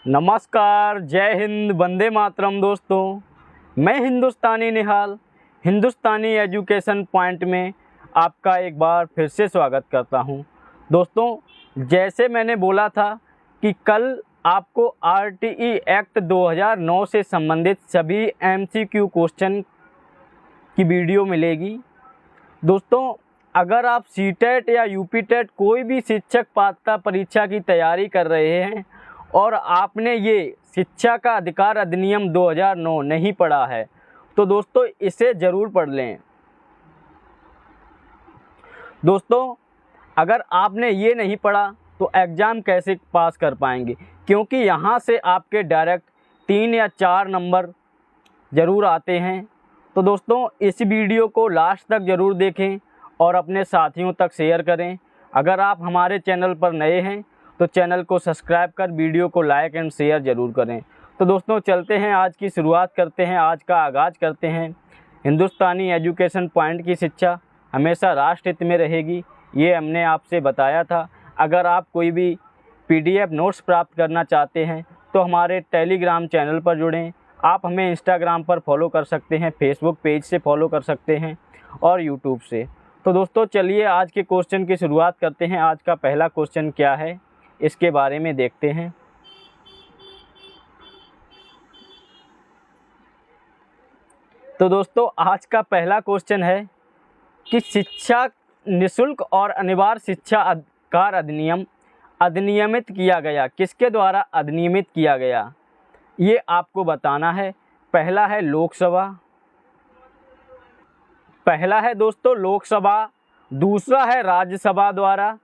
नमस्कार, जय हिंद, वंदे मातरम। दोस्तों, मैं हिंदुस्तानी निहाल हिंदुस्तानी एजुकेशन पॉइंट में आपका एक बार फिर से स्वागत करता हूं। दोस्तों, जैसे मैंने बोला था कि कल आपको आरटीई एक्ट 2009 से संबंधित सभी एमसीक्यू क्वेश्चन की वीडियो मिलेगी। दोस्तों, अगर आप सीटेट या यूपीटेट कोई भी शिक्षक पात्रता परीक्षा की तैयारी कर रहे हैं और आपने ये शिक्षा का अधिकार अधिनियम 2009 नहीं पढ़ा है तो दोस्तों इसे ज़रूर पढ़ लें। दोस्तों, अगर आपने ये नहीं पढ़ा तो एग्ज़ाम कैसे पास कर पाएंगे, क्योंकि यहाँ से आपके डायरेक्ट 3 या 4 नंबर ज़रूर आते हैं। तो दोस्तों, इस वीडियो को लास्ट तक ज़रूर देखें और अपने साथियों तक शेयर करें। अगर आप हमारे चैनल पर नए हैं तो चैनल को सब्सक्राइब कर वीडियो को लाइक एंड शेयर ज़रूर करें। तो दोस्तों, चलते हैं, आज की शुरुआत करते हैं, आज का आगाज़ करते हैं। हिंदुस्तानी एजुकेशन पॉइंट की शिक्षा हमेशा राष्ट्र हित में रहेगी, ये हमने आपसे बताया था। अगर आप कोई भी PDF नोट्स प्राप्त करना चाहते हैं तो हमारे टेलीग्राम चैनल पर जुड़ें। आप हमें इंस्टाग्राम पर फॉलो कर सकते हैं, फेसबुक पेज से फॉलो कर सकते हैं और यूट्यूब से। तो दोस्तों, चलिए आज के क्वेश्चन की शुरुआत करते हैं। आज का पहला क्वेश्चन क्या है, इसके बारे में देखते हैं। तो दोस्तों, आज का पहला क्वेश्चन है कि शिक्षा निःशुल्क और अनिवार्य शिक्षा अधिकार अधिनियम अधिनियमित किया गया, किसके द्वारा अधिनियमित किया गया, ये आपको बताना है। पहला है लोकसभा, दोस्तों लोकसभा, दूसरा है राज्यसभा द्वारा,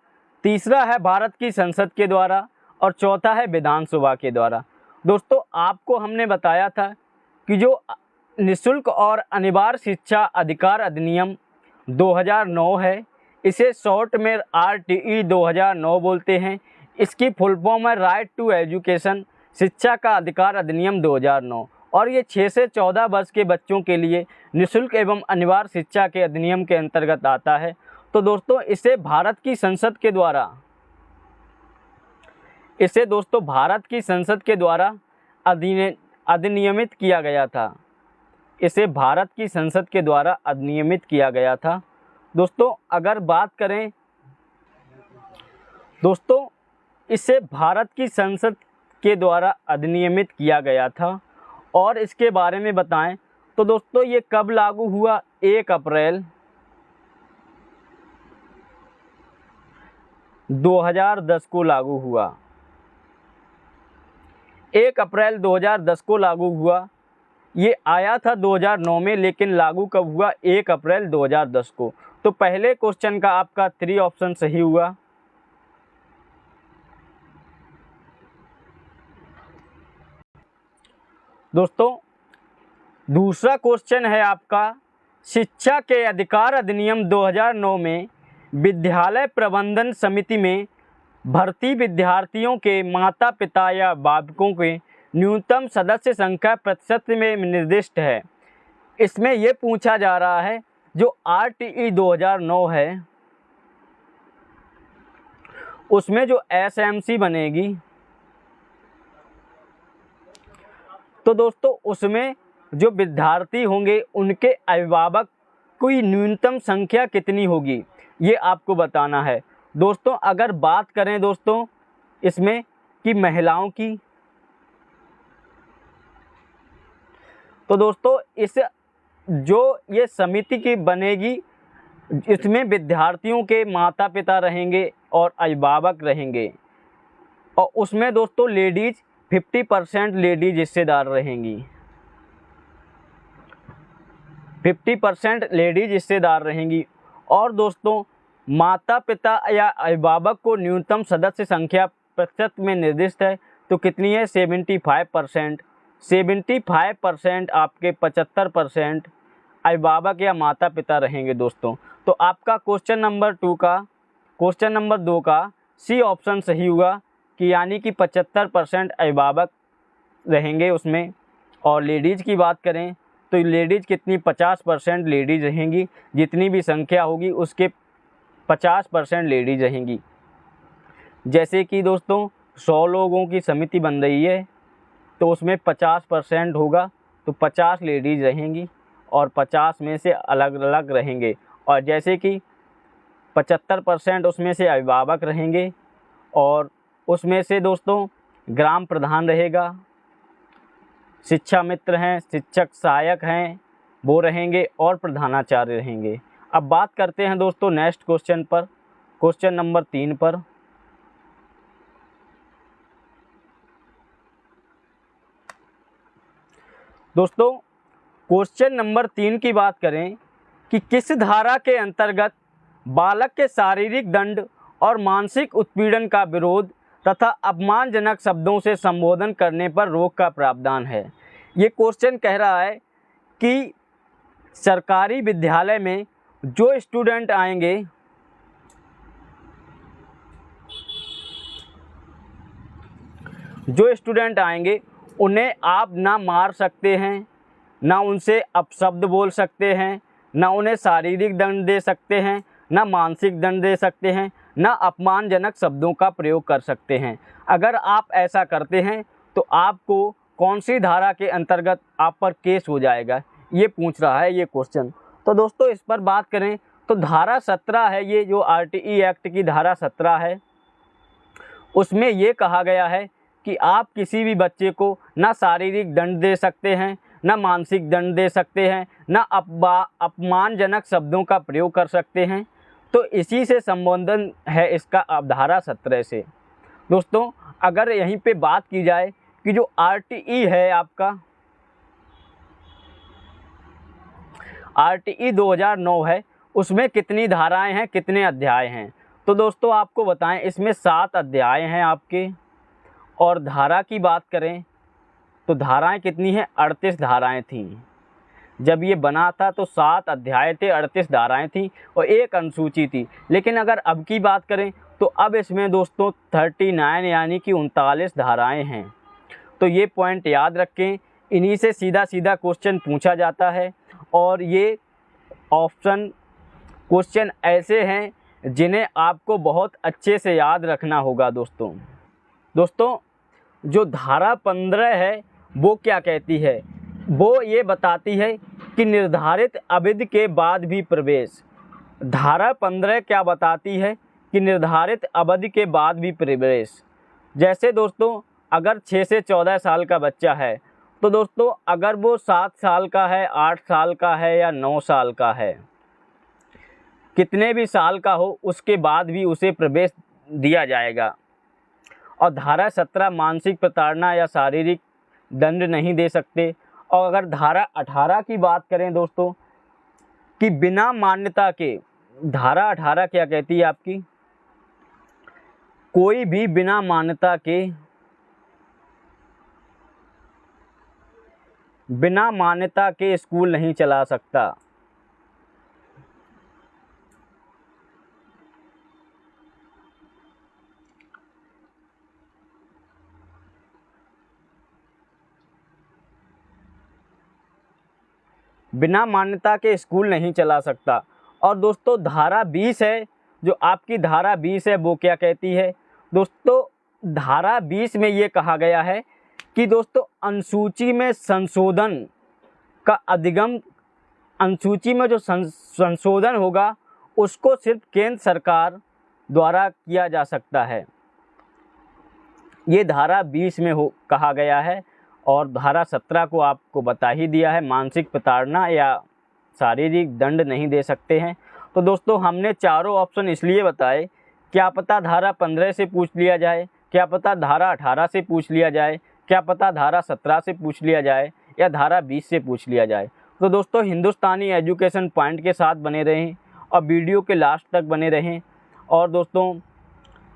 तीसरा है भारत की संसद के द्वारा और चौथा है विधानसभा के द्वारा। दोस्तों, आपको हमने बताया था कि जो निःशुल्क और अनिवार्य शिक्षा अधिकार अधिनियम 2009 है, इसे शॉर्ट में RTE 2009 बोलते हैं। इसकी फुल फॉर्म है राइट टू एजुकेशन, शिक्षा का अधिकार अधिनियम 2009, और ये 6 से 14 वर्ष के बच्चों के लिए निःशुल्क एवं अनिवार्य शिक्षा के अधिनियम के अंतर्गत आता है। तो दोस्तों, इसे भारत की संसद के द्वारा अधिनियमित किया गया था। इसे भारत की संसद के द्वारा अधिनियमित किया गया था। दोस्तों, अगर बात करें, दोस्तों इसे भारत की संसद के द्वारा अधिनियमित किया गया था और इसके बारे में बताएं तो दोस्तों ये कब लागू हुआ, 1 अप्रैल 2010 को लागू हुआ। 1 अप्रैल 2010 को लागू हुआ। ये आया था 2009 में, लेकिन लागू कब हुआ, 1 अप्रैल 2010 को। तो पहले क्वेश्चन का आपका 3 ऑप्शन सही हुआ। दोस्तों, दूसरा क्वेश्चन है आपका, शिक्षा के अधिकार अधिनियम 2009 में विद्यालय प्रबंधन समिति में भर्ती विद्यार्थियों के माता पिता या अभिभावकों के न्यूनतम सदस्य संख्या प्रतिशत में निर्दिष्ट है। इसमें यह पूछा जा रहा है जो RTE 2009 है उसमें जो SMC बनेगी, तो दोस्तों उसमें जो विद्यार्थी होंगे उनके अभिभावक की न्यूनतम संख्या कितनी होगी, ये आपको बताना है। दोस्तों, अगर बात करें दोस्तों इसमें कि महिलाओं की, तो दोस्तों इस जो ये समिति की बनेगी इसमें विद्यार्थियों के माता पिता रहेंगे और अभिभावक रहेंगे, और उसमें दोस्तों लेडीज़ 50% लेडीज हिस्सेदार रहेंगी, 50% लेडीज हिस्सेदार रहेंगी। और दोस्तों माता पिता या अभिभावक को न्यूनतम सदस्य संख्या प्रतिशत में निर्दिष्ट है, तो कितनी है, 75%। 75% आपके 75% अभिभावक या माता पिता रहेंगे दोस्तों। तो आपका क्वेश्चन नंबर 2 का C ऑप्शन सही हुआ कि यानी कि 75% अभिभावक रहेंगे उसमें। और लेडीज़ की बात करें तो लेडीज़ कितनी, 50% लेडीज़ रहेंगी, जितनी भी संख्या होगी उसके 50% लेडीज़ रहेंगी। जैसे कि दोस्तों 100 लोगों की समिति बन रही है तो उसमें 50% होगा, तो 50 लेडीज़ रहेंगी और 50 में से अलग अलग रहेंगे। और जैसे कि 75% उसमें से अभिभावक रहेंगे और उसमें से दोस्तों ग्राम प्रधान रहेगा, शिक्षा मित्र हैं, शिक्षक सहायक हैं, वो रहेंगे और प्रधानाचार्य रहेंगे। अब बात करते हैं दोस्तों नेक्स्ट क्वेश्चन पर, क्वेश्चन नंबर 3 पर। दोस्तों क्वेश्चन नंबर 3 की बात करें कि किस धारा के अंतर्गत बालक के शारीरिक दंड और मानसिक उत्पीड़न का विरोध तथा अपमानजनक शब्दों से संबोधन करने पर रोक का प्रावधान है। ये क्वेश्चन कह रहा है कि सरकारी विद्यालय में जो स्टूडेंट आएंगे उन्हें आप ना मार सकते हैं, ना उनसे अपशब्द बोल सकते हैं, ना उन्हें शारीरिक दंड दे सकते हैं, ना मानसिक दंड दे सकते हैं, ना अपमानजनक शब्दों का प्रयोग कर सकते हैं। अगर आप ऐसा करते हैं तो आपको कौन सी धारा के अंतर्गत आप पर केस हो जाएगा, ये पूछ रहा है ये क्वेश्चन। तो दोस्तों इस पर बात करें तो धारा 17 है, ये जो आरटीई एक्ट की धारा 17 है, उसमें ये कहा गया है कि आप किसी भी बच्चे को ना शारीरिक दंड दे सकते हैं, ना मानसिक दंड दे सकते हैं, ना अपमानजनक शब्दों का प्रयोग कर सकते हैं। तो इसी से संबोधन है इसका धारा 17 से। दोस्तों अगर यहीं पे बात की जाए कि जो आरटीई है आपका, आरटीई 2009 है, उसमें कितनी धाराएं हैं, कितने अध्याय हैं? तो दोस्तों आपको बताएं इसमें 7 अध्याय हैं आपके। और धारा की बात करें तो धाराएं कितनी हैं? 38 धाराएं थीं। जब ये बना था तो 7 अध्याय थे, 38 धाराएं थीं और एक अनुसूची थी। लेकिन अगर अब की बात करें तो अब इसमें दोस्तों 39 यानी कि 39 धाराएं हैं। तो ये पॉइंट याद रखें, इन्हीं से सीधा सीधा क्वेश्चन पूछा जाता है। और ये ऑप्शन क्वेश्चन ऐसे हैं जिन्हें आपको बहुत अच्छे से याद रखना होगा दोस्तों जो धारा 15 है वो क्या कहती है? वो ये बताती है कि निर्धारित अवधि के बाद भी प्रवेश। धारा 15 क्या बताती है कि निर्धारित अवधि के बाद भी प्रवेश। जैसे दोस्तों अगर 6 से 14 साल का बच्चा है तो दोस्तों अगर वो 7 साल का है, 8 साल का है या 9 साल का है, कितने भी साल का हो, उसके बाद भी उसे प्रवेश दिया जाएगा। और धारा 17 मानसिक प्रताड़ना या शारीरिक दंड नहीं दे सकते। और अगर धारा 18 की बात करें दोस्तों कि बिना मान्यता के, धारा 18 क्या कहती है आपकी? कोई भी बिना मान्यता के स्कूल नहीं चला सकता। बिना मान्यता के स्कूल नहीं चला सकता। और दोस्तों धारा 20 है, जो आपकी धारा 20 है वो क्या कहती है? दोस्तों धारा 20 में ये कहा गया है कि दोस्तों अनुसूची में संशोधन का अधिगम, अनुसूची में जो संशोधन होगा उसको सिर्फ केंद्र सरकार द्वारा किया जा सकता है। ये धारा 20 में कहा गया है। और धारा 17 को आपको बता ही दिया है, मानसिक प्रताड़ना या शारीरिक दंड नहीं दे सकते हैं। तो दोस्तों हमने चारों ऑप्शन इसलिए बताए, क्या पता धारा 15 से पूछ लिया जाए, क्या पता धारा 18 से पूछ लिया जाए, क्या पता धारा 17 से पूछ लिया जाए या धारा 20 से पूछ लिया जाए। तो दोस्तों हिंदुस्तानी एजुकेशन पॉइंट के साथ बने रहें और वीडियो के लास्ट तक बने रहें। और दोस्तों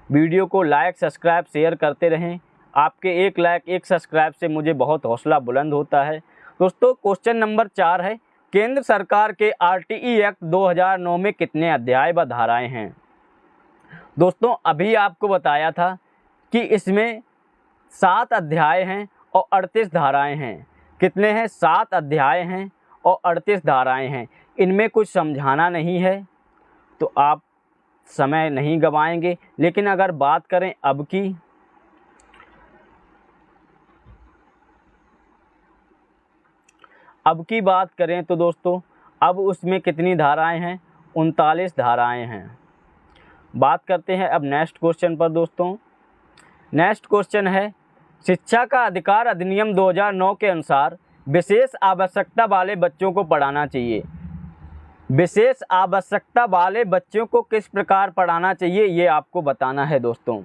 वीडियो को लाइक, सब्सक्राइब, शेयर करते रहें। आपके एक लाइक, एक सब्सक्राइब से मुझे बहुत हौसला बुलंद होता है। दोस्तों क्वेश्चन नंबर 4 है, केंद्र सरकार के आरटीई एक्ट 2009 में कितने अध्याय व धाराएं हैं? दोस्तों अभी आपको बताया था कि इसमें 7 अध्याय हैं और 38 धाराएं हैं। कितने हैं? 7 अध्याय हैं और 38 धाराएं हैं। इनमें कुछ समझाना नहीं है तो आप समय नहीं गवाएंगे। लेकिन अगर बात करें अब की, अब की बात करें तो दोस्तों अब उसमें कितनी धाराएं हैं, 39 धाराएं हैं। बात करते हैं अब नेक्स्ट क्वेश्चन पर दोस्तों। नेक्स्ट क्वेश्चन है, शिक्षा का अधिकार अधिनियम 2009 के अनुसार विशेष आवश्यकता वाले बच्चों को पढ़ाना चाहिए। विशेष आवश्यकता वाले बच्चों को किस प्रकार पढ़ाना चाहिए ये आपको बताना है दोस्तों।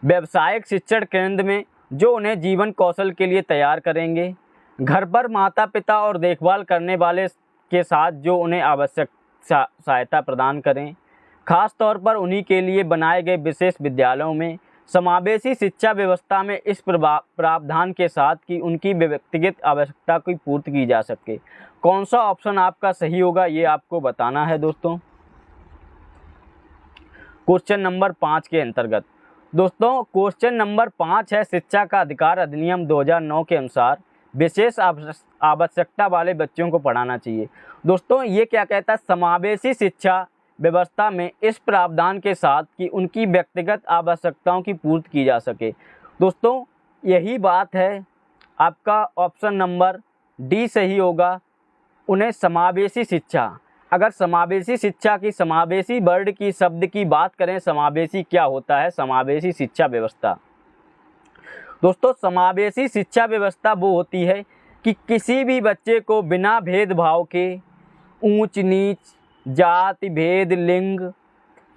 व्यावसायिक शिक्षण केंद्र में जो उन्हें जीवन कौशल के लिए तैयार करेंगे, घर पर माता पिता और देखभाल करने वाले के साथ जो उन्हें आवश्यक सहायता प्रदान करें, खास तौर पर उन्हीं के लिए बनाए गए विशेष विद्यालयों में, समावेशी शिक्षा व्यवस्था में इस प्रावधान के साथ कि उनकी व्यक्तिगत आवश्यकता की पूर्ति की जा सके। कौन सा ऑप्शन आपका सही होगा ये आपको बताना है दोस्तों। क्वेश्चन नंबर 5 के अंतर्गत दोस्तों क्वेश्चन नंबर 5 है, शिक्षा का अधिकार अधिनियम 2009 के अनुसार विशेष आवश्यकता वाले बच्चों को पढ़ाना चाहिए। दोस्तों ये क्या कहता है, समावेशी शिक्षा व्यवस्था में इस प्रावधान के साथ कि उनकी व्यक्तिगत आवश्यकताओं की पूर्ति की जा सके। दोस्तों यही बात है, आपका ऑप्शन नंबर डी सही होगा। उन्हें समावेशी शिक्षा, अगर समावेशी शिक्षा की समावेशी वर्ड की शब्द की बात करें, समावेशी क्या होता है, समावेशी शिक्षा व्यवस्था। दोस्तों समावेशी शिक्षा व्यवस्था वो होती है कि किसी भी बच्चे को बिना भेदभाव के, ऊंच नीच, जाति भेद, लिंग,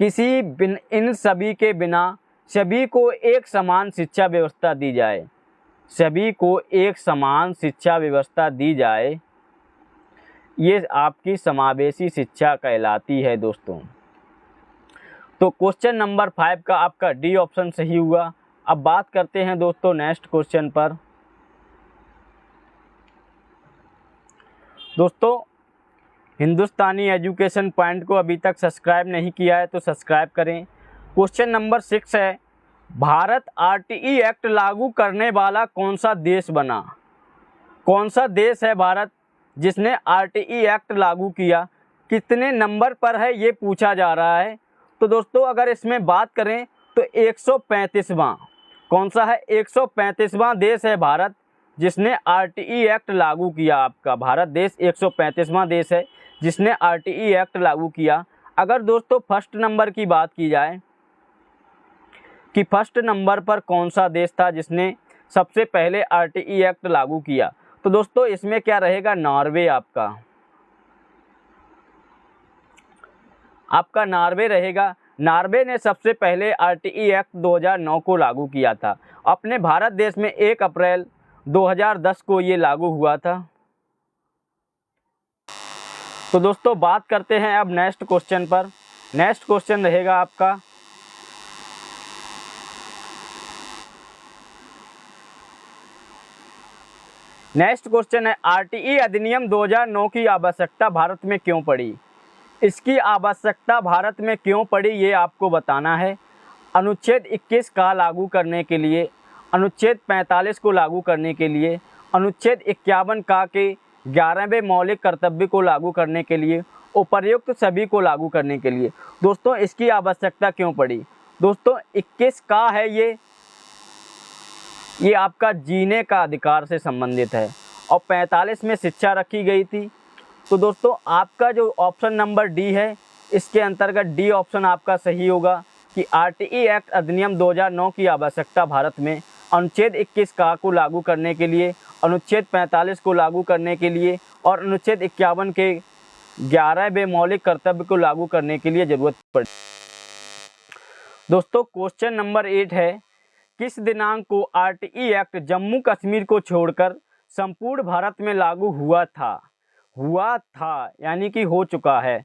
इन सभी के बिना सभी को एक समान शिक्षा व्यवस्था दी जाए, सभी को एक समान शिक्षा व्यवस्था दी जाए, ये आपकी समावेशी शिक्षा कहलाती है दोस्तों। तो क्वेश्चन नंबर 5 का आपका डी ऑप्शन सही हुआ। अब बात करते हैं दोस्तों नेक्स्ट क्वेश्चन पर। दोस्तों हिंदुस्तानी एजुकेशन पॉइंट को अभी तक सब्सक्राइब नहीं किया है तो सब्सक्राइब करें। क्वेश्चन नंबर 6 है, भारत आरटीई एक्ट लागू करने वाला कौन सा देश बना। कौन सा देश है भारत जिसने आरटीई एक्ट लागू किया, कितने नंबर पर है ये पूछा जा रहा है। तो दोस्तों अगर इसमें बात करें तो 135वां, कौन सा है, 135वां देश है भारत जिसने आरटीई एक्ट लागू किया। आपका भारत देश 135वां देश है जिसने आरटीई एक्ट लागू किया। अगर दोस्तों फर्स्ट नंबर की बात की जाए कि फर्स्ट नंबर पर कौन सा देश था जिसने सबसे पहले आरटीई एक्ट लागू किया, तो दोस्तों इसमें क्या रहेगा, नॉर्वे। आपका नॉर्वे रहेगा। नॉर्वे ने सबसे पहले आरटीई एक्ट 2009 को लागू किया था। अपने भारत देश में 1 अप्रैल 2010 को ये लागू हुआ था। तो दोस्तों बात करते हैं अब नेक्स्ट क्वेश्चन पर। नेक्स्ट क्वेश्चन रहेगा आपका, नेक्स्ट क्वेश्चन है, आरटीई अधिनियम 2009 की आवश्यकता भारत में क्यों पड़ी। इसकी आवश्यकता भारत में क्यों पड़ी ये आपको बताना है। अनुच्छेद 21 का लागू करने के लिए, अनुच्छेद 45 को लागू करने के लिए, अनुच्छेद 51 का के 11वें मौलिक कर्तव्य को लागू करने के लिए, उपर्युक्त सभी को लागू करने के लिए। दोस्तों इसकी आवश्यकता क्यों पड़ी। दोस्तों 21 का है ये आपका जीने का अधिकार से संबंधित है और 45 में शिक्षा रखी गई थी। तो दोस्तों आपका जो ऑप्शन नंबर डी है इसके अंतर्गत डी ऑप्शन आपका सही होगा कि आरटीई एक्ट अधिनियम 2009 की आवश्यकता भारत में अनुच्छेद 21 का को लागू करने के लिए, अनुच्छेद 45 को लागू करने के लिए और अनुच्छेद 51 के 11वें मौलिक कर्तव्य को लागू करने के लिए जरूरत पड़ी। दोस्तों क्वेश्चन नंबर 8 है, किस दिनांक को आरटीई एक्ट जम्मू कश्मीर को छोड़कर संपूर्ण भारत में लागू हुआ था यानी कि हो चुका है।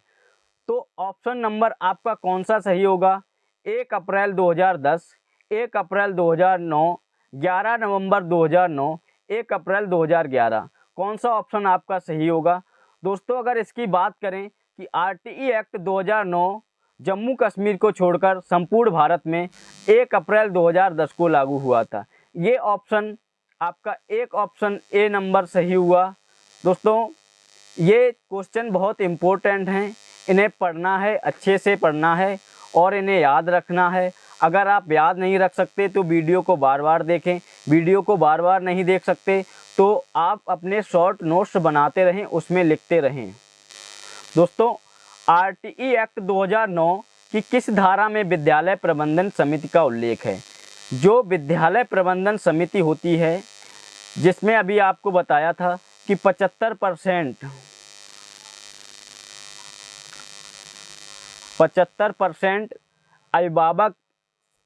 तो ऑप्शन नंबर आपका कौन सा सही होगा, 1 अप्रैल 2010, 1 अप्रैल 2009, 11 नवंबर 2009, 1 अप्रैल 2011। कौन सा ऑप्शन आपका सही होगा। दोस्तों अगर इसकी बात करें कि आरटीई एक्ट 2009 जम्मू कश्मीर को छोड़कर संपूर्ण भारत में 1 अप्रैल 2010 को लागू हुआ था, ये ऑप्शन आपका एक ऑप्शन ए नंबर सही हुआ। दोस्तों ये क्वेश्चन बहुत इम्पोर्टेंट हैं, इन्हें पढ़ना है, अच्छे से पढ़ना है और इन्हें याद रखना है। अगर आप याद नहीं रख सकते तो वीडियो को बार बार देखें। वीडियो को बार बार नहीं देख सकते तो आप अपने शॉर्ट नोट्स बनाते रहें, उसमें लिखते रहें। दोस्तों, आरटीई एक्ट 2009 की किस धारा में विद्यालय प्रबंधन समिति का उल्लेख है? जो विद्यालय प्रबंधन समिति होती है, जिसमें अभी आपको बताया था कि 75% अभिभावक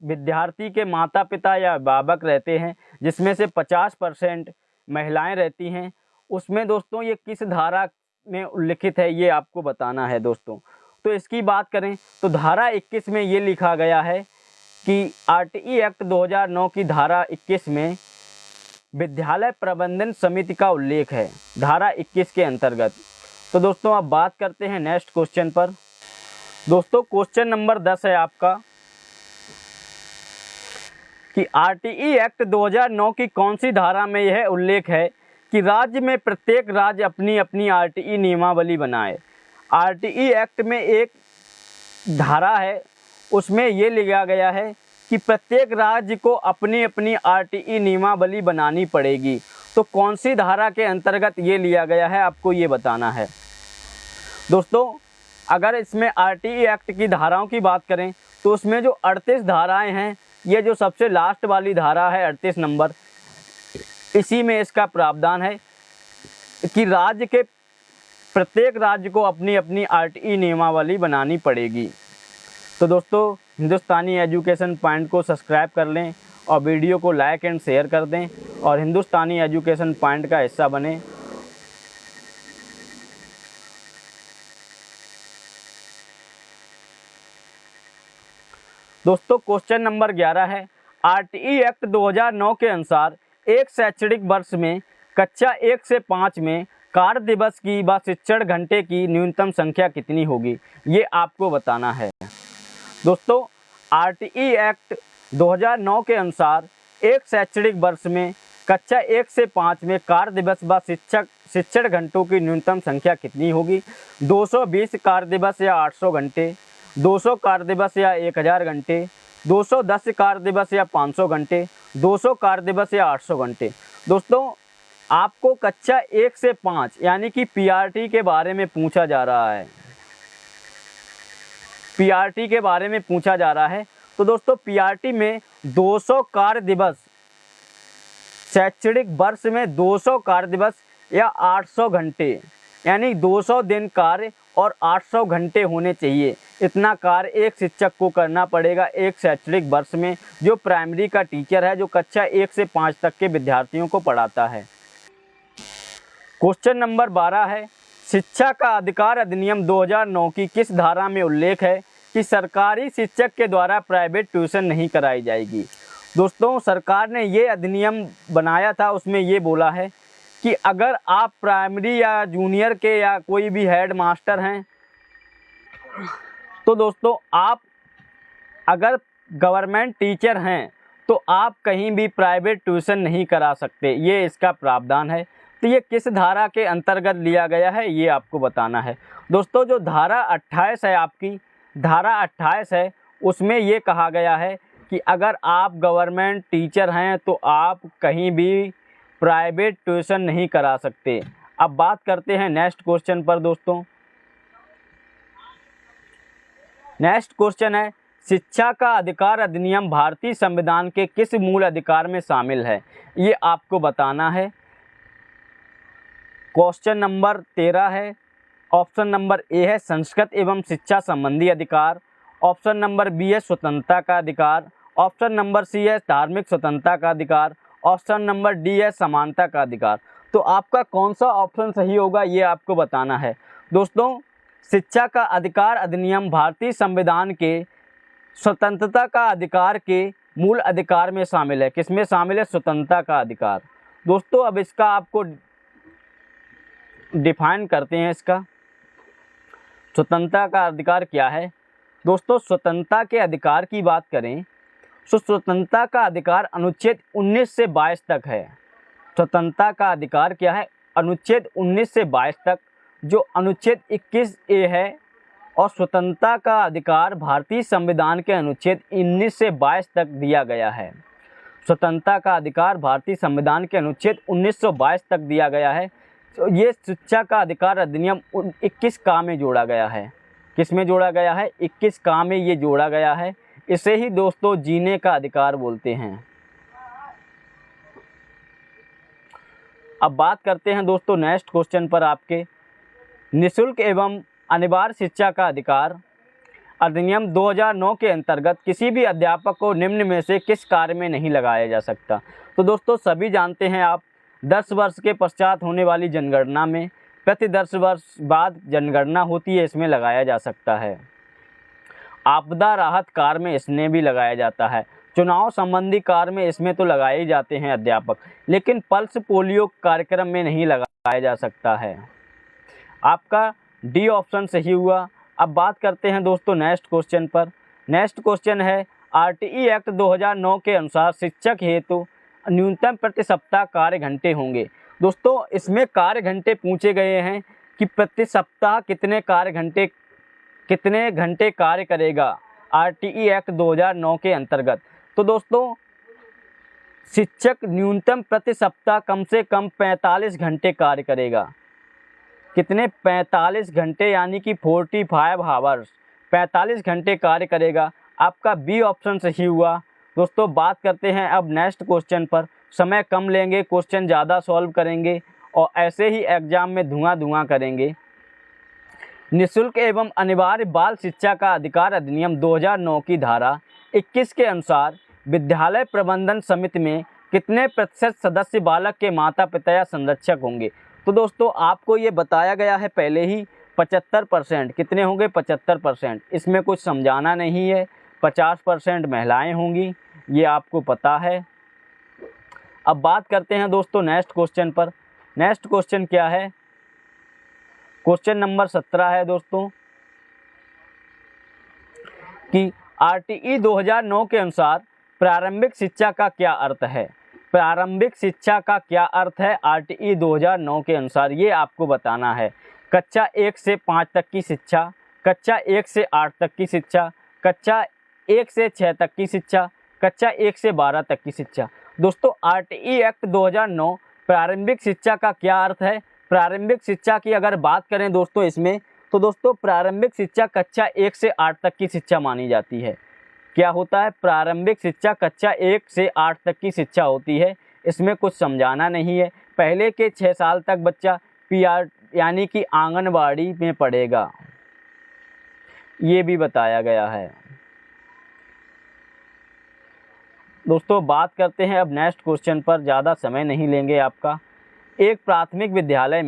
विद्यार्थी के माता पिता या अभिभावक रहते हैं, जिसमें से 50% महिलाएं रहती हैं, उसमें दोस्तों ये किस धारा में उल्लिखित है, ये आपको बताना है दोस्तों। तो इसकी बात करें तो धारा 21 में ये लिखा गया है कि आरटीई एक्ट 2009 की धारा 21 में विद्यालय प्रबंधन समिति का उल्लेख है, धारा 21 के अंतर्गत। तो दोस्तों अब बात करते हैं नेक्स्ट क्वेश्चन पर। दोस्तों क्वेश्चन नंबर 10 है आपका कि आरटीई एक्ट 2009 की कौन सी धारा में यह उल्लेख है कि राज्य में प्रत्येक राज्य अपनी अपनी आरटीई नियमावली बनाए। आरटीई एक्ट में एक धारा है, उसमें ये लिखा गया है कि प्रत्येक राज्य को अपनी अपनी आरटीई नियमावली बनानी पड़ेगी। तो कौन सी धारा के अंतर्गत ये लिया गया है, आपको ये बताना है। दोस्तों अगर इसमें आरटीई एक्ट की धाराओं की बात करें तो उसमें जो 38 धाराएं हैं, ये जो सबसे लास्ट वाली धारा है 38 नंबर, इसी में इसका प्रावधान है कि राज्य के प्रत्येक राज्य को अपनी अपनी आरटीई नियमावली बनानी पड़ेगी। तो दोस्तों हिंदुस्तानी एजुकेशन पॉइंट को सब्सक्राइब कर लें और वीडियो को लाइक एंड शेयर कर दें और हिंदुस्तानी एजुकेशन पॉइंट का हिस्सा बने। दोस्तों क्वेश्चन नंबर 11 है, आरटीई एक्ट 2009 के अनुसार एक शैक्षणिक वर्ष में कक्षा 1 से 5 में कार्य दिवस की व शिक्षण घंटे की न्यूनतम संख्या कितनी होगी, ये आपको बताना है। दोस्तों आरटीई एक्ट 2009 के अनुसार एक शैक्षणिक वर्ष में कक्षा 1 से 5 में कार्य दिवस व शिक्षण घंटों की न्यूनतम संख्या कितनी होगी? 220 कार्य दिवस या 800 घंटे, 200 कार्य दिवस या 1000 घंटे, 210 कार्य दिवस या 500 घंटे, 200 कार्य दिवस या 800 घंटे। दोस्तों आपको कक्षा 1 से 5 यानी कि पीआरटी के बारे में पूछा जा रहा है, पीआरटी के बारे में पूछा जा रहा है। तो दोस्तों पीआरटी में 200 कार्य दिवस, शैक्षणिक वर्ष में 200 कार्य दिवस या 800 घंटे यानी 200 दिन कार्य और 800 घंटे होने चाहिए। इतना कार्य एक शिक्षक को करना पड़ेगा एक शैक्षणिक वर्ष में, जो प्राइमरी का टीचर है, जो कक्षा 1 से 5 तक के विद्यार्थियों को पढ़ाता है। क्वेश्चन नंबर 12 है, शिक्षा का अधिकार अधिनियम 2009 की किस धारा में उल्लेख है कि सरकारी शिक्षक के द्वारा प्राइवेट ट्यूशन नहीं कराई जाएगी? दोस्तों सरकार ने ये अधिनियम बनाया था, उसमें ये बोला है कि अगर आप प्राइमरी या जूनियर के या कोई भी हेड मास्टर हैं, तो दोस्तों आप अगर गवर्नमेंट टीचर हैं तो आप कहीं भी प्राइवेट ट्यूशन नहीं करा सकते, ये इसका प्रावधान है। तो ये किस धारा के अंतर्गत लिया गया है, ये आपको बताना है। दोस्तों जो धारा 28 है, आपकी धारा 28 है, उसमें ये कहा गया है कि अगर आप गवर्नमेंट टीचर हैं तो आप कहीं भी प्राइवेट ट्यूशन नहीं करा सकते। अब बात करते हैं नेक्स्ट क्वेश्चन पर। दोस्तों नेक्स्ट क्वेश्चन है, शिक्षा का अधिकार अधिनियम भारतीय संविधान के किस मूल अधिकार में शामिल है, ये आपको बताना है। क्वेश्चन नंबर 13 है, ऑप्शन नंबर ए है संस्कृत एवं शिक्षा संबंधी अधिकार, ऑप्शन नंबर बी है स्वतंत्रता का अधिकार, ऑप्शन नंबर सी है धार्मिक स्वतंत्रता का अधिकार, ऑप्शन नंबर डी है समानता का अधिकार। तो आपका कौन सा ऑप्शन सही होगा, ये आपको बताना है। दोस्तों शिक्षा का अधिकार अधिनियम भारतीय संविधान के स्वतंत्रता का अधिकार के मूल अधिकार में शामिल है। किसमें शामिल है? स्वतंत्रता का अधिकार। दोस्तों अब इसका आपको डिफाइन करते हैं, इसका स्वतंत्रता का अधिकार क्या है। दोस्तों स्वतंत्रता के अधिकार की बात करें तो स्वतंत्रता का अधिकार अनुच्छेद 19 से 22 तक है। स्वतंत्रता का अधिकार क्या है? अनुच्छेद 19 से 22 तक। जो अनुच्छेद 21A है और स्वतंत्रता का अधिकार भारतीय संविधान के अनुच्छेद 19 से 22 तक दिया गया है। स्वतंत्रता का अधिकार भारतीय संविधान के अनुच्छेद 1922 तक दिया गया है। तो ये शिक्षा का अधिकार अधिनियम 21 का में जोड़ा गया है। किस में जोड़ा गया है? 21 का में ये जोड़ा गया है। इसे ही दोस्तों जीने का अधिकार बोलते हैं। अब बात करते हैं दोस्तों नेक्स्ट क्वेश्चन पर आपके, निःशुल्क एवं अनिवार्य शिक्षा का अधिकार अधिनियम 2009 के अंतर्गत किसी भी अध्यापक को निम्न में से किस कार्य में नहीं लगाया जा सकता? तो दोस्तों सभी जानते हैं आप, 10 वर्ष के पश्चात होने वाली जनगणना में प्रति 10 वर्ष बाद जनगणना होती है, इसमें लगाया जा सकता है। आपदा राहत कार्य में इसमें भी लगाया जाता है। चुनाव संबंधी कार्य में इसमें तो लगाए ही जाते हैं अध्यापक, लेकिन पल्स पोलियो कार्यक्रम में नहीं लगाया जा सकता है। आपका डी ऑप्शन सही हुआ। अब बात करते हैं दोस्तों नेक्स्ट क्वेश्चन पर। नेक्स्ट क्वेश्चन है, आरटीई एक्ट 2009 के अनुसार शिक्षक हेतु न्यूनतम प्रति सप्ताह कार्य घंटे होंगे। दोस्तों इसमें कार्य घंटे पूछे गए हैं कि प्रति सप्ताह कितने घंटे कार्य करेगा आरटीई एक्ट 2009 के अंतर्गत। तो दोस्तों शिक्षक न्यूनतम प्रति सप्ताह कम से कम 45 घंटे कार्य करेगा। कितने? 45 घंटे, यानी कि 45 आवर्स, 45 घंटे कार्य करेगा। आपका बी ऑप्शन सही हुआ। दोस्तों बात करते हैं अब नेक्स्ट क्वेश्चन पर। समय कम लेंगे, क्वेश्चन ज़्यादा सॉल्व करेंगे और ऐसे ही एग्जाम में धुआं करेंगे। निःशुल्क एवं अनिवार्य बाल शिक्षा का अधिकार अधिनियम 2009 की धारा 21 के अनुसार विद्यालय प्रबंधन समिति में कितने प्रतिशत सदस्य बालक के माता पिता या संरक्षक होंगे? तो दोस्तों आपको ये बताया गया है पहले ही, 75%। कितने होंगे? 75%। इसमें कुछ समझाना नहीं है। 50% महिलाएं होंगी, ये आपको पता है। अब बात करते हैं दोस्तों नेक्स्ट क्वेश्चन पर। नेक्स्ट क्वेश्चन क्या है? क्वेश्चन नंबर 17 है दोस्तों कि आरटीई 2009 के अनुसार प्रारंभिक शिक्षा का क्या अर्थ है? प्रारंभिक शिक्षा का क्या अर्थ है आरटीई 2009 के अनुसार, ये आपको बताना है। कक्षा 1 से 5 तक की शिक्षा, कक्षा 1 से 8 तक की शिक्षा, कक्षा 1 से 6 तक की शिक्षा, कक्षा 1 से 12 तक की शिक्षा। दोस्तों आरटीई एक्ट 2009 प्रारंभिक शिक्षा का क्या अर्थ है? प्रारंभिक शिक्षा की अगर बात करें दोस्तों इसमें, तो दोस्तों प्रारंभिक शिक्षा कक्षा 1 से 8 तक की शिक्षा मानी जाती है। क्या होता है? प्रारंभिक शिक्षा कक्षा 1 से 8 तक की शिक्षा होती है। इसमें कुछ समझाना नहीं है। पहले के 6 साल तक बच्चा पीआर यानी कि आंगनबाड़ी में पढ़ेगा, ये भी बताया गया है। दोस्तों बात करते हैं अब नेक्स्ट क्वेश्चन पर, ज़्यादा समय नहीं लेंगे आपका। एक प्राथमिक विद्यालय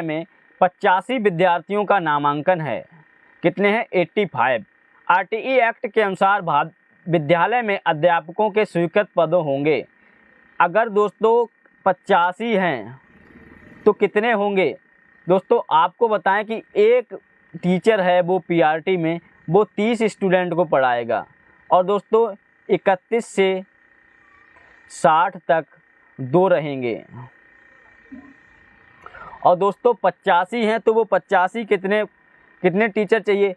में 85 विद्यार्थियों का नामांकन है। कितने हैं? 85। आरटीई एक्ट के अनुसार विद्यालय में अध्यापकों के स्वीकृत पद होंगे। अगर दोस्तों 85 हैं तो कितने होंगे? दोस्तों आपको बताएं कि एक टीचर है वो पीआरटी में, वो 30 स्टूडेंट को पढ़ाएगा। और दोस्तों 31 से 60 तक 2 रहेंगे। और दोस्तों 85 हैं तो वो 85 कितने टीचर चाहिए?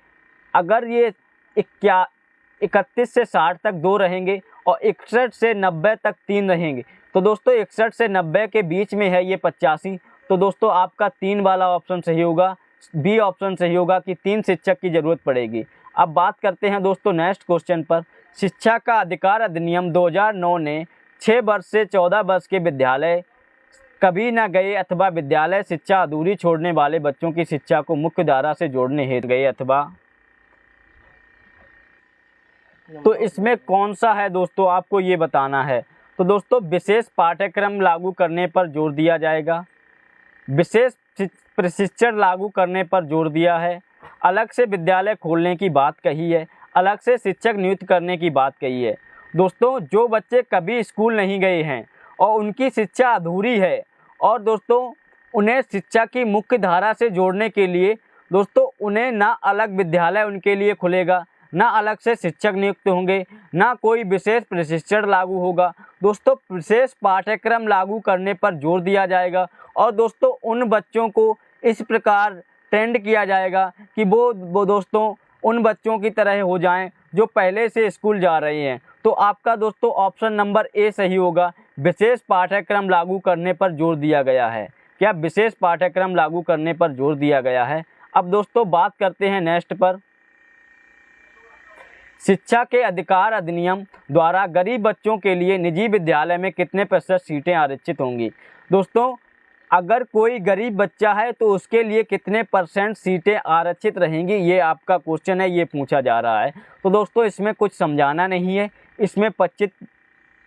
अगर ये 31 से 60 तक 2 रहेंगे और 61 से 90 तक 3 रहेंगे, तो दोस्तों 61 से 90 के बीच में है ये 85। तो दोस्तों आपका 3 वाला ऑप्शन सही होगा, बी ऑप्शन सही होगा कि 3 शिक्षक की ज़रूरत पड़ेगी। अब बात करते हैं दोस्तों नेक्स्ट क्वेश्चन पर। शिक्षा का अधिकार अधिनियम 2009 ने 6 वर्ष से 14 वर्ष के विद्यालय कभी न गए अथवा विद्यालय शिक्षा अधूरी छोड़ने वाले बच्चों की शिक्षा को मुख्य धारा से जोड़ने हेतु गए अथवा, तो इसमें कौन सा है दोस्तों आपको ये बताना है। तो दोस्तों विशेष पाठ्यक्रम लागू करने पर जोर दिया जाएगा, विशेष प्रशिक्षण लागू करने पर जोर दिया है, अलग से विद्यालय खोलने की बात कही है, अलग से शिक्षक नियुक्त करने की बात कही है। दोस्तों जो बच्चे कभी स्कूल नहीं गए हैं और उनकी शिक्षा अधूरी है, और दोस्तों उन्हें शिक्षा की मुख्य धारा से जोड़ने के लिए दोस्तों उन्हें ना अलग विद्यालय उनके लिए खुलेगा, ना अलग से शिक्षक नियुक्त होंगे, ना कोई विशेष प्रशिक्षण लागू होगा। दोस्तों विशेष पाठ्यक्रम लागू करने पर जोर दिया जाएगा और दोस्तों उन बच्चों को इस प्रकार ट्रेंड किया जाएगा कि वो दोस्तों उन बच्चों की तरह हो जाएं जो पहले से स्कूल जा रहे हैं। तो आपका दोस्तों ऑप्शन नंबर ए सही होगा, विशेष पाठ्यक्रम लागू करने पर जोर दिया गया है। क्या विशेष पाठ्यक्रम लागू करने पर जोर दिया गया है। अब दोस्तों बात करते हैं नेक्स्ट पर। शिक्षा के अधिकार अधिनियम द्वारा गरीब बच्चों के लिए निजी विद्यालय में कितने प्रतिशत सीटें आरक्षित होंगी। दोस्तों अगर कोई गरीब बच्चा है तो उसके लिए कितने परसेंट सीटें आरक्षित रहेंगी, ये आपका क्वेश्चन है, ये पूछा जा रहा है। तो दोस्तों इसमें कुछ समझाना नहीं है, इसमें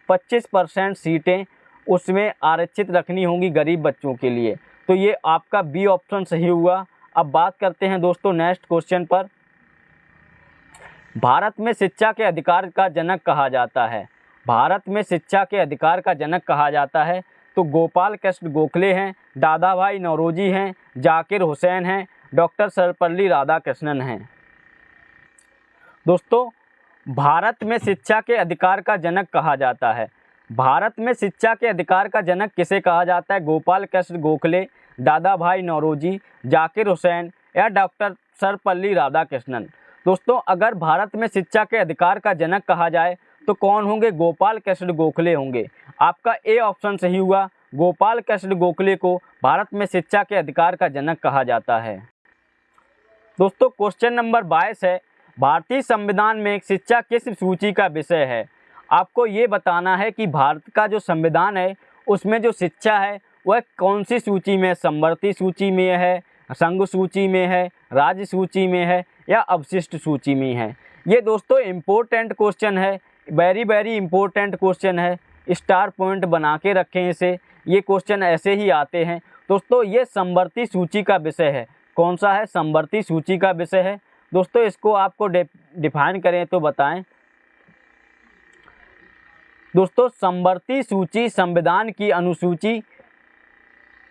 25% सीटें उसमें आरक्षित रखनी होंगी गरीब बच्चों के लिए। तो ये आपका बी ऑप्शन सही हुआ। अब बात करते हैं दोस्तों नेक्स्ट क्वेश्चन पर। भारत में शिक्षा के अधिकार का जनक कहा जाता है। भारत में शिक्षा के अधिकार का जनक कहा जाता है तो गोपाल कृष्ण गोखले हैं, दादा भाई नौरोजी हैं, जाकिर हुसैन हैं, डॉक्टर सर्वपल्ली राधाकृष्णन हैं। दोस्तों भारत में शिक्षा के अधिकार का जनक कहा जाता है। भारत में शिक्षा के अधिकार का जनक किसे कहा जाता है। गोपाल कृष्ण गोखले, दादा भाई नौरोजी, जाकिर हुसैन या डॉक्टर सर्वपल्ली राधाकृष्णन। दोस्तों अगर भारत में शिक्षा के अधिकार का जनक कहा जाए तो कौन होंगे, गोपाल कृष्ण गोखले होंगे। आपका ए ऑप्शन सही हुआ, गोपाल कृष्ण गोखले को भारत में शिक्षा के अधिकार का जनक कहा जाता है। दोस्तों क्वेश्चन नंबर 22 है, भारतीय संविधान में शिक्षा किस सूची का विषय है। आपको ये बताना है कि भारत का जो संविधान है उसमें जो शिक्षा है वह कौन सी सूची में, समवर्ती सूची में है, संघ सूची में है, राज्य सूची में है या अवशिष्ट सूची में है। ये दोस्तों इम्पोर्टेंट क्वेश्चन है, वेरी इम्पोर्टेंट क्वेश्चन है, स्टार पॉइंट बना के रखें इसे, ये क्वेश्चन ऐसे ही आते हैं। दोस्तों ये समवर्ती सूची का विषय है। कौन सा है, समवर्ती सूची का विषय है। दोस्तों इसको आपको डिफाइन करें तो बताएं। दोस्तों समवर्ती सूची संविधान की अनुसूची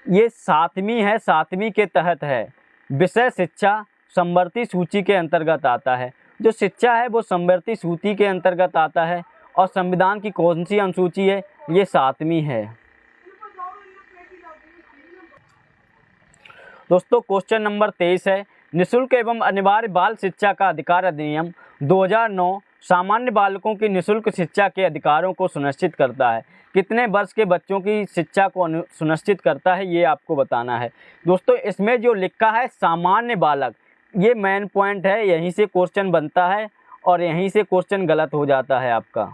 ये 7वीं है, 7वीं के तहत है। विषय शिक्षा समवर्ती सूची के अंतर्गत आता है। जो शिक्षा है वो समवर्ती सूची के अंतर्गत आता है और संविधान की कौन सी अनुसूची है, ये 7वीं है। दोस्तों क्वेश्चन नंबर 23 है, निःशुल्क एवं अनिवार्य बाल शिक्षा का अधिकार अधिनियम 2009 सामान्य बालकों की निःशुल्क शिक्षा के अधिकारों को सुनिश्चित करता है। कितने वर्ष के बच्चों की शिक्षा को सुनिश्चित करता है, ये आपको बताना है। दोस्तों इसमें जो लिखा है सामान्य बालक, ये मेन पॉइंट है, यहीं से क्वेश्चन बनता है और यहीं से क्वेश्चन गलत हो जाता है आपका।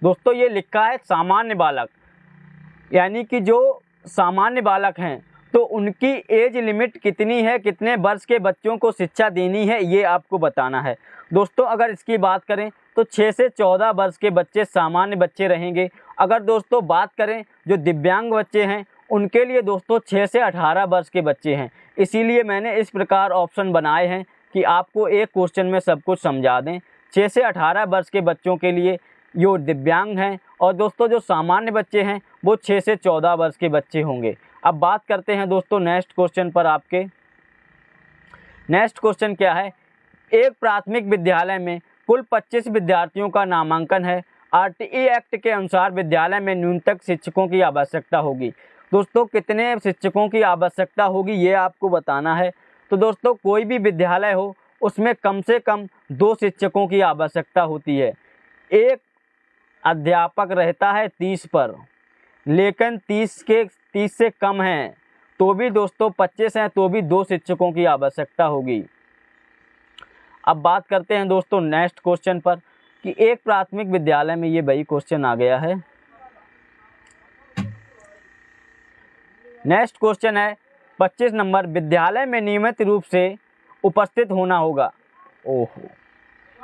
दोस्तों ये लिखा है सामान्य बालक, यानी कि जो सामान्य बालक हैं तो उनकी एज लिमिट कितनी है, कितने वर्ष के बच्चों को शिक्षा देनी है, ये आपको बताना है। दोस्तों अगर इसकी बात करें तो 6 से 14 वर्ष के बच्चे सामान्य बच्चे रहेंगे। अगर दोस्तों बात करें जो दिव्यांग बच्चे हैं उनके लिए दोस्तों 6 से 18 वर्ष के बच्चे हैं। इसीलिए मैंने इस प्रकार ऑप्शन बनाए हैं कि आपको एक क्वेश्चन में सब कुछ समझा दें। 6 से 18 वर्ष के बच्चों के लिए जो दिव्यांग हैं और दोस्तों जो सामान्य बच्चे हैं वो 6 से 14 वर्ष के बच्चे होंगे। अब बात करते हैं दोस्तों नेक्स्ट क्वेश्चन पर। आपके नेक्स्ट क्वेश्चन क्या है, एक प्राथमिक विद्यालय में कुल 25 विद्यार्थियों का नामांकन है। आरटीई एक्ट के अनुसार विद्यालय में न्यूनतम शिक्षकों की आवश्यकता होगी। दोस्तों कितने शिक्षकों की आवश्यकता होगी ये आपको बताना है। तो दोस्तों कोई भी विद्यालय हो उसमें कम से कम 2 शिक्षकों की आवश्यकता होती है। एक अध्यापक रहता है 30 पर, लेकिन 30 से कम हैं तो भी दोस्तों 25 हैं तो भी 2 शिक्षकों की आवश्यकता होगी। अब बात करते हैं दोस्तों नेक्स्ट क्वेश्चन पर कि एक प्राथमिक विद्यालय में, ये वही क्वेश्चन आ गया है। नेक्स्ट क्वेश्चन है 25 नंबर, विद्यालय में नियमित रूप से उपस्थित होना होगा। ओहो,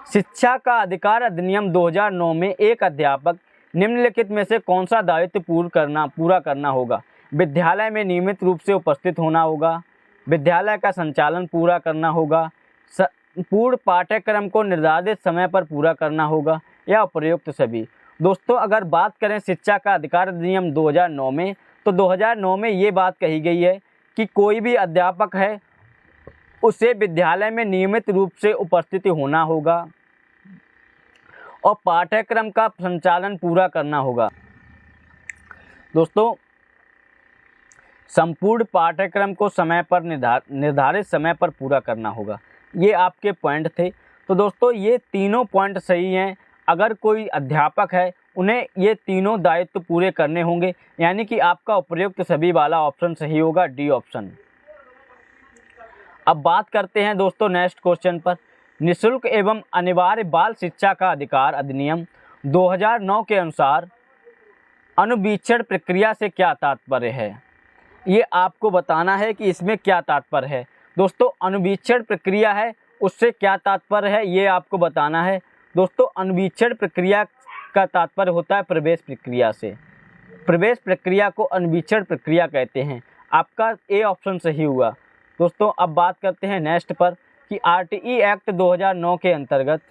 शिक्षा का अधिकार अधिनियम 2009 में एक अध्यापक निम्नलिखित में से कौन सा दायित्व पूरा करना होगा। विद्यालय में नियमित रूप से उपस्थित होना होगा, विद्यालय का संचालन पूरा करना होगा, पूर्ण पाठ्यक्रम को निर्धारित समय पर पूरा करना होगा या उपयुक्त सभी। दोस्तों अगर बात करें शिक्षा का अधिकार अधिनियम 2009 में, तो 2009 में ये बात कही गई है कि कोई भी अध्यापक है उसे विद्यालय में नियमित रूप से उपस्थित होना होगा और पाठ्यक्रम का संचालन पूरा करना होगा। दोस्तों, संपूर्ण पाठ्यक्रम को समय पर निर्धारित समय पर पूरा करना होगा। ये आपके पॉइंट थे। तो दोस्तों, ये तीनों पॉइंट सही हैं। अगर कोई अध्यापक है, उन्हें ये तीनों दायित्व पूरे करने होंगे, यानी कि आपका उपयुक्त सभी वाला ऑप्शन सही होगा, डी ऑप्शन। अब बात करते हैं दोस्तों नेक्स्ट क्वेश्चन पर। निःशुल्क एवं अनिवार्य बाल शिक्षा का अधिकार अधिनियम 2009 के अनुसार अनुवीक्षण प्रक्रिया से क्या तात्पर्य है? ये आपको बताना है कि इसमें क्या तात्पर्य है। दोस्तों, अनुवीक्षण प्रक्रिया है, उससे क्या तात्पर्य है ये आपको बताना है। दोस्तों, अनुवीक्षण प्रक्रिया का तात्पर्य होता है प्रवेश प्रक्रिया से। प्रवेश प्रक्रिया को अनुवीक्षण प्रक्रिया कहते हैं। आपका ए ऑप्शन सही हुआ। दोस्तों, अब बात करते हैं नेक्स्ट पर कि आरटीई एक्ट 2009 के अंतर्गत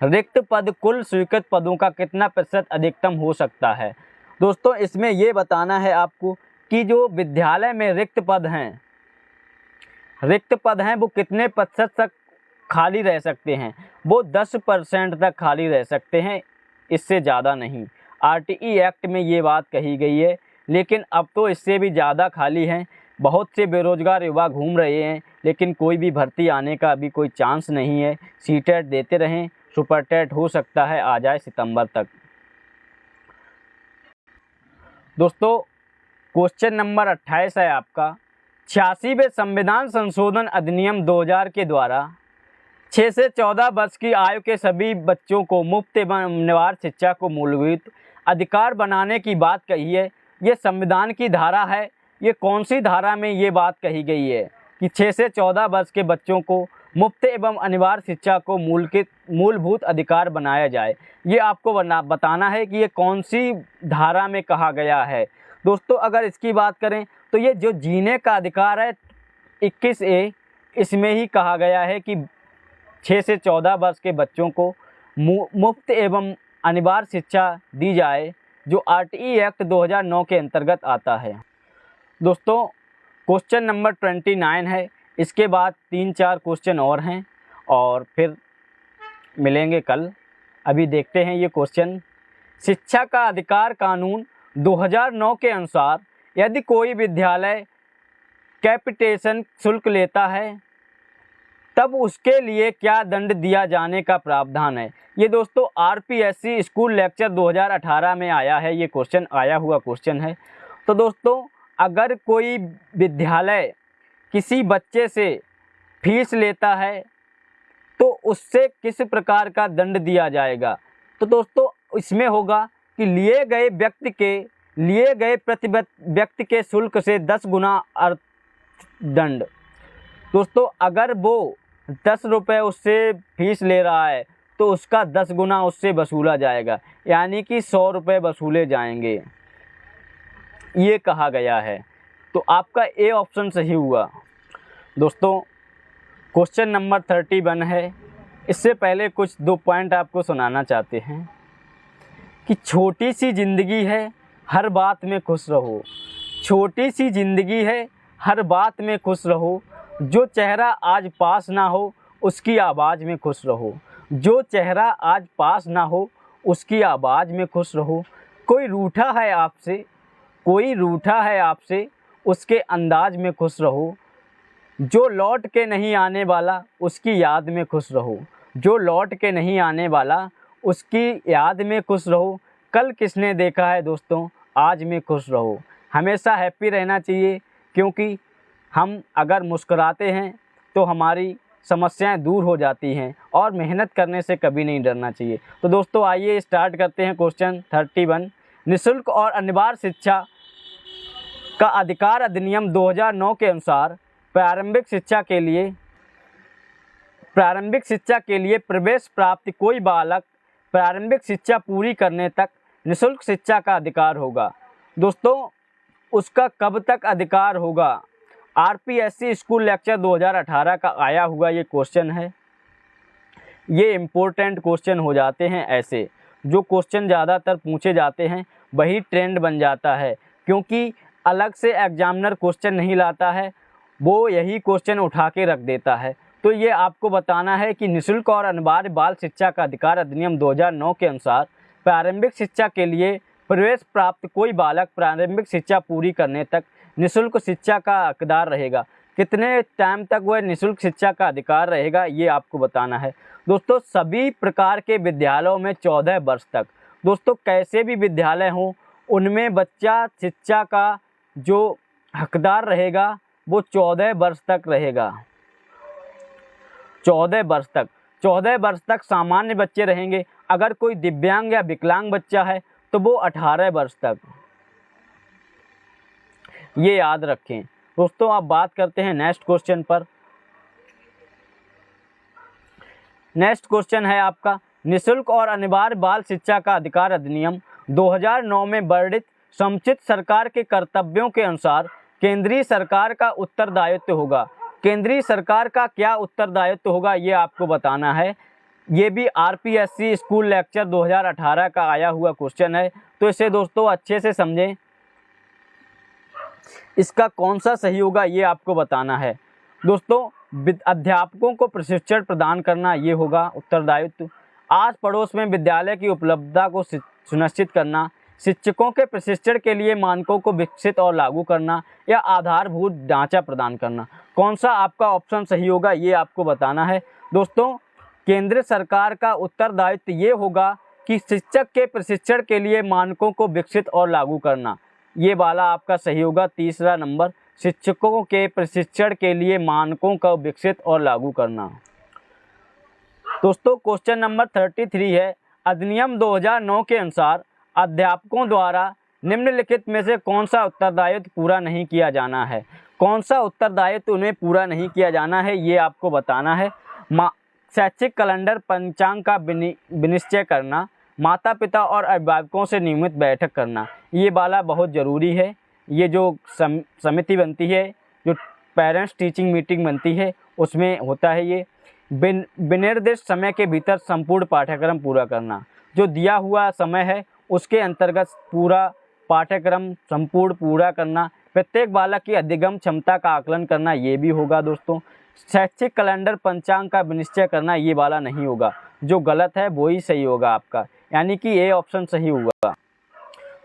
रिक्त पद कुल स्वीकृत पदों का कितना प्रतिशत अधिकतम हो सकता है? दोस्तों, इसमें ये बताना है आपको कि जो विद्यालय में रिक्त पद हैं वो कितने प्रतिशत तक खाली रह सकते हैं? वो 10% तक खाली रह सकते हैं, इससे ज़्यादा नहीं। आरटीई एक्ट में ये बात कही गई है, लेकिन अब तो इससे भी ज़्यादा खाली हैं। बहुत से बेरोजगार युवा घूम रहे हैं, लेकिन कोई भी भर्ती आने का अभी कोई चांस नहीं है। सीटेट देते रहें, सुपर टेट हो सकता है आ जाए सितंबर तक। दोस्तों, क्वेश्चन नंबर 28 है आपका। 86वें संविधान संशोधन अधिनियम 2000 के द्वारा 6 से 14 वर्ष की आयु के सभी बच्चों को मुफ्त एवं अनिवार्य शिक्षा को मूलभूत अधिकार बनाने की बात कही है। ये संविधान की धारा है। ये कौन सी धारा में ये बात कही गई है कि 6 से 14 वर्ष के बच्चों को मुफ्त एवं अनिवार्य शिक्षा को मूलभूत अधिकार बनाया जाए? ये आपको बताना है कि ये कौन सी धारा में कहा गया है। दोस्तों, अगर इसकी बात करें तो ये जो जीने का अधिकार है 21A, इसमें ही कहा गया है कि 6 से 14 वर्ष के बच्चों को मुफ्त एवं अनिवार्य शिक्षा दी जाए, जो आरटीई एक्ट 2009 के अंतर्गत आता है। दोस्तों, क्वेश्चन नंबर 29 है। इसके बाद 3-4 क्वेश्चन और हैं और फिर मिलेंगे कल। अभी देखते हैं ये क्वेश्चन। शिक्षा का अधिकार कानून 2009 के अनुसार यदि कोई विद्यालय कैपिटेशन शुल्क लेता है तब उसके लिए क्या दंड दिया जाने का प्रावधान है? ये दोस्तों आरपीएससी स्कूल लेक्चर 2018 में आया है। ये क्वेश्चन आया हुआ क्वेश्चन है। तो दोस्तों, अगर कोई विद्यालय किसी बच्चे से फीस लेता है तो उससे किस प्रकार का दंड दिया जाएगा? तो दोस्तों, इसमें होगा कि लिए गए प्रति व्यक्ति के शुल्क से 10 गुना अर्थदंड। दोस्तों, अगर वो 10 रुपये उससे फीस ले रहा है तो उसका 10 गुना उससे वसूला जाएगा, यानी कि 100 रुपये वसूले जाएंगे, ये कहा गया है। तो आपका ए ऑप्शन सही हुआ। दोस्तों, क्वेश्चन नंबर 31 है। इससे पहले कुछ 2 पॉइंट आपको सुनाना चाहते हैं कि छोटी सी ज़िंदगी है, हर बात में खुश रहो। छोटी सी ज़िंदगी है, हर बात में खुश रहो। जो चेहरा आज पास ना हो उसकी आवाज़ में खुश रहो। जो चेहरा आज पास ना हो उसकी आवाज़ में खुश रहो। कोई रूठा है आपसे उसके अंदाज में खुश रहो। जो लौट के नहीं आने वाला उसकी याद में खुश रहो। जो लौट के नहीं आने वाला उसकी याद में खुश रहो। कल किसने देखा है दोस्तों, आज में खुश रहो। हमेशा हैप्पी रहना चाहिए, क्योंकि हम अगर मुस्कुराते हैं तो हमारी समस्याएं दूर हो जाती हैं और मेहनत करने से कभी नहीं डरना चाहिए। तो दोस्तों, आइए स्टार्ट करते हैं क्वेश्चन 31। निःशुल्क और अनिवार्य शिक्षा का अधिकार अधिनियम 2009 के अनुसार प्रारंभिक शिक्षा के लिए प्रवेश प्राप्त कोई बालक प्रारंभिक शिक्षा पूरी करने तक निःशुल्क शिक्षा का अधिकार होगा। दोस्तों, उसका कब तक अधिकार होगा? आरपीएससी स्कूल लेक्चर 2018 का आया हुआ ये क्वेश्चन है। ये इम्पोर्टेंट क्वेश्चन हो जाते हैं। ऐसे जो क्वेश्चन ज़्यादातर पूछे जाते हैं वही ट्रेंड बन जाता है, क्योंकि अलग से एग्जामिनर क्वेश्चन नहीं लाता है। वो यही क्वेश्चन उठा के रख देता है। तो ये आपको बताना है कि निःशुल्क और अनिवार्य बाल शिक्षा का अधिकार अधिनियम 2009 के अनुसार प्रारंभिक शिक्षा के लिए प्रवेश प्राप्त कोई बालक प्रारंभिक शिक्षा पूरी करने तक निःशुल्क शिक्षा का हकदार रहेगा। कितने टाइम तक वह निःशुल्क शिक्षा का अधिकार रहेगा, ये आपको बताना है। दोस्तों, सभी प्रकार के विद्यालयों में 14 वर्ष तक, दोस्तों कैसे भी विद्यालय हों उनमें बच्चा शिक्षा का जो हकदार रहेगा वो 14 वर्ष तक रहेगा। 14 वर्ष तक सामान्य बच्चे रहेंगे। अगर कोई दिव्यांग या विकलांग बच्चा है तो वो 18 वर्ष तक, ये याद रखें। दोस्तों, अब बात करते हैं नेक्स्ट क्वेश्चन पर। नेक्स्ट क्वेश्चन है आपका, निःशुल्क और अनिवार्य बाल शिक्षा का अधिकार अधिनियम 2009 में वर्णित समुचित सरकार के कर्तव्यों के अनुसार केंद्रीय सरकार का उत्तरदायित्व होगा। केंद्रीय सरकार का क्या उत्तरदायित्व होगा, ये आपको बताना है। ये भी आरपीएससी स्कूल लेक्चर 2018 का आया हुआ क्वेश्चन है, तो इसे दोस्तों अच्छे से समझें। इसका कौन सा सही होगा ये आपको बताना है। दोस्तों, अध्यापकों को प्रशिक्षण प्रदान करना, ये होगा उत्तरदायित्व। आस पड़ोस में विद्यालय की उपलब्धता को सुनिश्चित करना, शिक्षकों के प्रशिक्षण के लिए मानकों को विकसित और लागू करना, या आधारभूत ढांचा प्रदान करना। कौन सा आपका ऑप्शन सही होगा ये आपको बताना है। दोस्तों, केंद्र सरकार का उत्तरदायित्व ये होगा कि शिक्षक के प्रशिक्षण के लिए मानकों को विकसित और लागू करना, ये वाला आपका सही होगा। तीसरा नंबर, शिक्षकों के प्रशिक्षण के लिए मानकों का विकसित और लागू करना। दोस्तों, क्वेश्चन नंबर 33 है, अधिनियम 2009 के अनुसार अध्यापकों द्वारा निम्नलिखित में से कौन सा उत्तरदायित्व पूरा नहीं किया जाना है। कौन सा उत्तरदायित्व उन्हें पूरा नहीं किया जाना है ये आपको बताना है। शैक्षिक कैलेंडर पंचांग का विनिश्चय करना, माता पिता और अभिभावकों से नियमित बैठक करना, ये वाला बहुत ज़रूरी है। ये जो समिति बनती है, जो पेरेंट्स टीचिंग मीटिंग बनती है, उसमें होता है ये। विनिर्दिष्ट समय के भीतर संपूर्ण पाठ्यक्रम पूरा करना, जो दिया हुआ समय है उसके अंतर्गत पूरा पाठ्यक्रम संपूर्ण पूरा करना। प्रत्येक बालक की अधिगम क्षमता का आकलन करना, ये भी होगा। दोस्तों, शैक्षिक कैलेंडर पंचांग का विनिश्चय करना, ये वाला नहीं होगा। जो गलत है वो ही सही होगा आपका, यानी कि ए ऑप्शन सही होगा।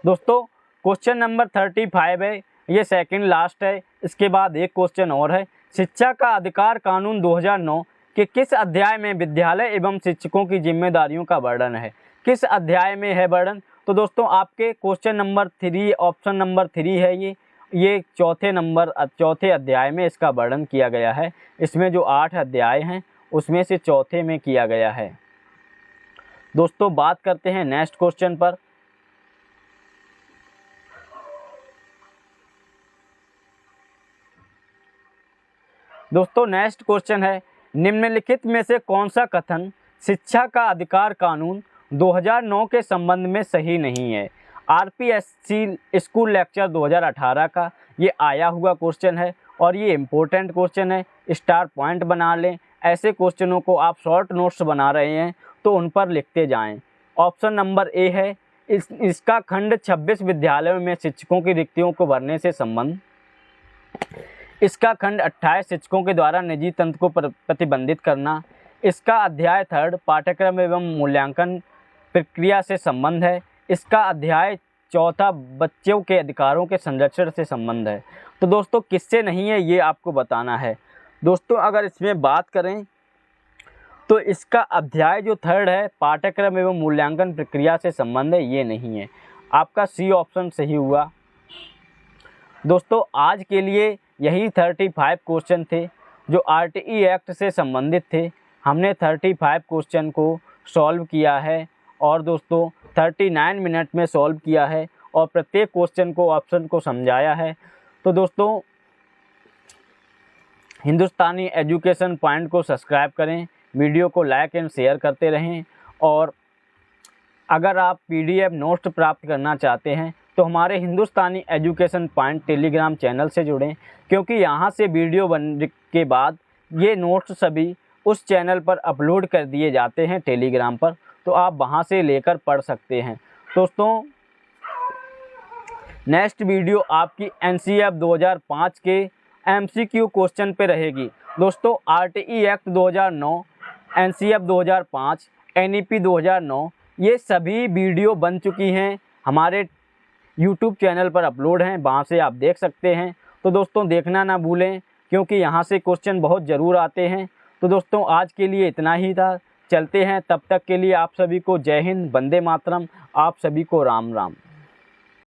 दोस्तों, क्वेश्चन नंबर 35 है, ये सेकंड लास्ट है। इसके बाद एक क्वेश्चन और है, शिक्षा का अधिकार कानून 2009 के किस अध्याय में विद्यालय एवं शिक्षकों की जिम्मेदारियों का वर्णन है। किस अध्याय में है वर्णन, तो दोस्तों आपके क्वेश्चन नंबर 3 ऑप्शन नंबर 3 है ये चौथे अध्याय में इसका वर्णन किया गया है। इसमें जो 8 अध्याय हैं उसमें से चौथे में किया गया है। दोस्तों, बात करते हैं नेक्स्ट क्वेश्चन पर। दोस्तों, नेक्स्ट क्वेश्चन है, निम्नलिखित में से कौन सा कथन शिक्षा का अधिकार कानून 2009 के संबंध में सही नहीं है। आरपीएससी स्कूल लेक्चर 2018 का ये आया हुआ क्वेश्चन है और ये इम्पोर्टेंट क्वेश्चन है। स्टार पॉइंट बना लें। ऐसे क्वेश्चनों को आप शॉर्ट नोट्स बना रहे हैं तो उन पर लिखते जाएं। ऑप्शन नंबर ए है, इसका खंड 26 विद्यालयों में शिक्षकों की रिक्तियों को भरने से संबंध। इसका खंड 28 शिक्षकों के द्वारा निजी तंत्र को प्रतिबंधित करना। इसका अध्याय 3 पाठ्यक्रम एवं मूल्यांकन प्रक्रिया से संबंध है। इसका अध्याय 4 बच्चों के अधिकारों के संरक्षण से संबंध है। तो दोस्तों, किससे नहीं है ये आपको बताना है। दोस्तों, अगर इसमें बात करें तो इसका अध्याय जो 3 है पाठ्यक्रम एवं मूल्यांकन प्रक्रिया से संबंध है, ये नहीं है। आपका सी ऑप्शन सही हुआ। दोस्तों, आज के लिए यही 35 क्वेश्चन थे जो आरटीई एक्ट से संबंधित थे। हमने 35 क्वेश्चन को सॉल्व किया है और दोस्तों 39 मिनट में सॉल्व किया है और प्रत्येक क्वेश्चन को ऑप्शन को समझाया है। तो दोस्तों, हिंदुस्तानी एजुकेशन पॉइंट को सब्सक्राइब करें, वीडियो को लाइक एंड शेयर करते रहें। और अगर आप पीडीएफ नोट्स प्राप्त करना चाहते हैं तो हमारे हिंदुस्तानी एजुकेशन पॉइंट टेलीग्राम चैनल से जुड़ें, क्योंकि यहाँ से वीडियो बनने के बाद ये नोट्स सभी उस चैनल पर अपलोड कर दिए जाते हैं टेलीग्राम पर, तो आप वहाँ से लेकर पढ़ सकते हैं। दोस्तों, नेक्स्ट वीडियो आपकी एनसीईआरटी 2005 के MCQ क्वेश्चन पे रहेगी। दोस्तों RTE एक्ट 2009, NCF 2005, NEP 2009 ये सभी वीडियो बन चुकी हैं, हमारे YouTube चैनल पर अपलोड हैं, वहाँ से आप देख सकते हैं। तो दोस्तों देखना ना भूलें, क्योंकि यहाँ से क्वेश्चन बहुत ज़रूर आते हैं। तो दोस्तों आज के लिए इतना ही था, चलते हैं। तब तक के लिए आप सभी को जय हिंद, वंदे मातरम, आप सभी को राम राम।